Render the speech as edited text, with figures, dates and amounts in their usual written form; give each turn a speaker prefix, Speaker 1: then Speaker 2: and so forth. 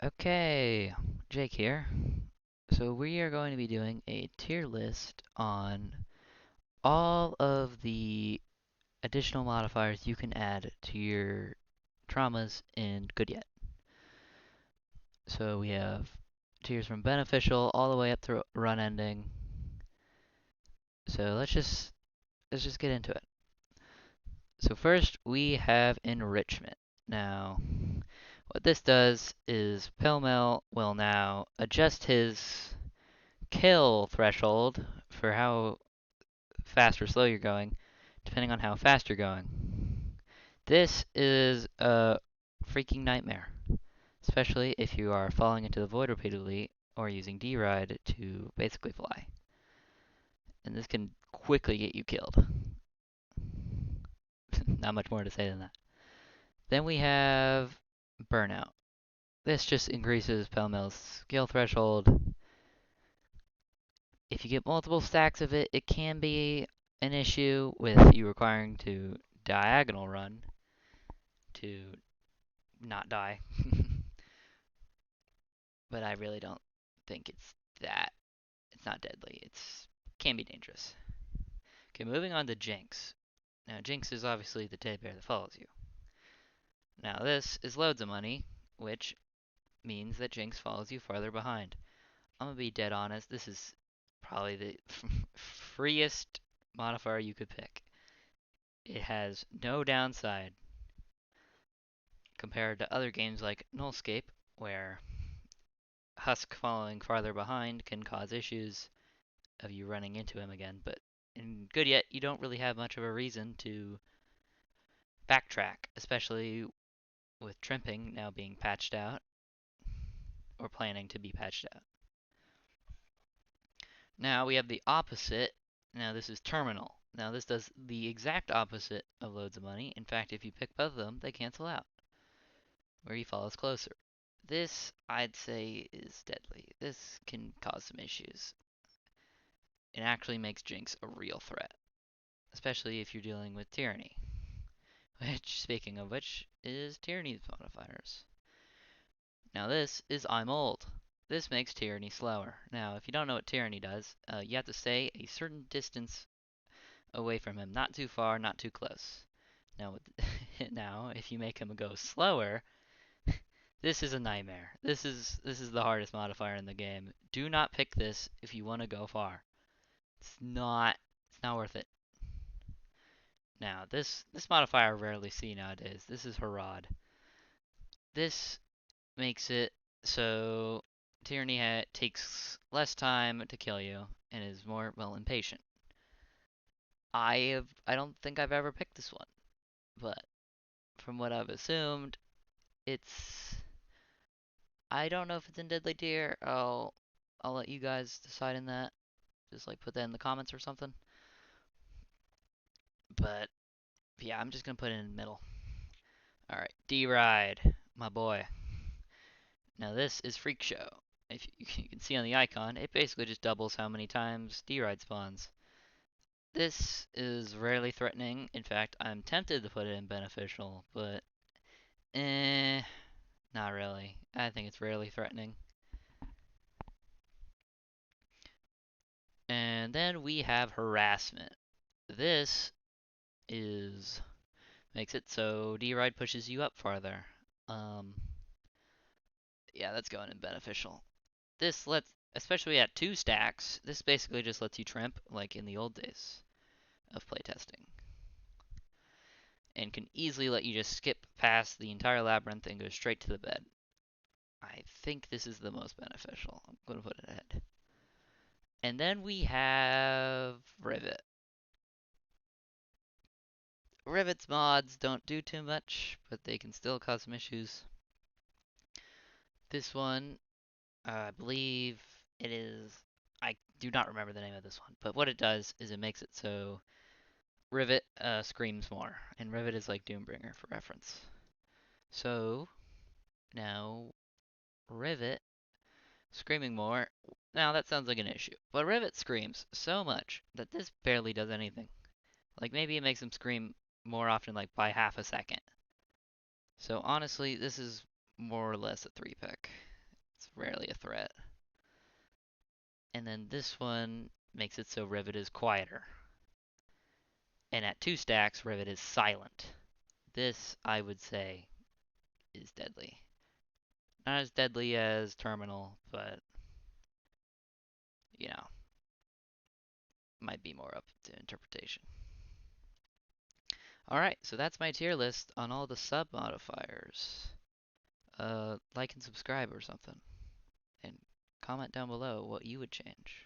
Speaker 1: Okay, Jake here. So we are going to be doing a tier list on all of the additional modifiers you can add to your traumas in GoodYet. So we have tiers from beneficial all the way up to run ending. So let's just get into it. So first we have enrichment. Now, what this does is Pillmill will now adjust his kill threshold for how fast or slow you're going, depending on how fast you're going. This is a freaking nightmare, especially if you are falling into the void repeatedly or using D-Ride to basically fly. And this can quickly get you killed. Not much more to say than that. Then we have Burnout. This just increases Pellmell's skill threshold. If you get multiple stacks of it, it can be an issue with you requiring to diagonal run to not die. But I really don't think it's that. It's not deadly. It's can be dangerous. Okay, moving on to Jinx. Now, Jinx is obviously the teddy bear that follows you. Now, this is loads of money, which means that Jinx follows you farther behind. I'm gonna be dead honest. This is probably the freest modifier you could pick. It has no downside compared to other games like Nullscape, where Husk following farther behind can cause issues of you running into him again. But in GoodYet, you don't really have much of a reason to backtrack, especially with Trimping now being patched out or planning to be patched out. Now we have the opposite. Now this is Terminal. Now this does the exact opposite of Loads of Money. In fact, if you pick both of them, they cancel out, where he follows closer. This, I'd say, is deadly. This can cause some issues. It actually makes Jinx a real threat, especially if you're dealing with Tyranny. Which, speaking of which, is Tyranny's modifiers. Now this is I'm old. This makes Tyranny slower. Now, if you don't know what Tyranny does, you have to stay a certain distance away from him. Not too far, not too close. Now, now if you make him go slower, this is a nightmare. This is the hardest modifier in the game. Do not pick this if you want to go far. It's not worth it. Now, this modifier I rarely see nowadays. This is Harad. This makes it so Tyranny takes less time to kill you and is more, well, impatient. I don't think I've ever picked this one, but from what I've assumed, it's I don't know if it's in Deadly Tier. I'll let you guys decide in that. Just like put that in the comments or something. But yeah, I'm just gonna put it in the middle. Alright, D-Ride, my boy. Now this is Freak Show. If you can see on the icon, it basically just doubles how many times D-Ride spawns. This is rarely threatening. In fact, I'm tempted to put it in beneficial, but not really. I think it's rarely threatening. And then we have harassment. This is makes it so D-Ride pushes you up farther. Yeah, that's going in beneficial. This lets, especially at 2 stacks, this basically just lets you trimp like in the old days of playtesting. And can easily let you just skip past the entire labyrinth and go straight to the bed. I think this is the most beneficial. I'm going to put it ahead. And then we have Rivet. Rivet's mods don't do too much, but they can still cause some issues. This one, I believe it is, I do not remember the name of this one, but what it does is it makes it so Rivet screams more, and Rivet is like Doombringer for reference. So now Rivet screaming more. Now that sounds like an issue, but Rivet screams so much that this barely does anything. Like maybe it makes him scream more often, like by half a second. So honestly, this is more or less a 3 pick. rarely a threat. And then this one makes it so Rivet is quieter. And at 2 stacks, Rivet is silent. This, I would say, is deadly. Not as deadly as Terminal, but, you know, might be more up to interpretation. Alright, so that's my tier list on all the sub modifiers. Like and subscribe or something. And comment down below what you would change.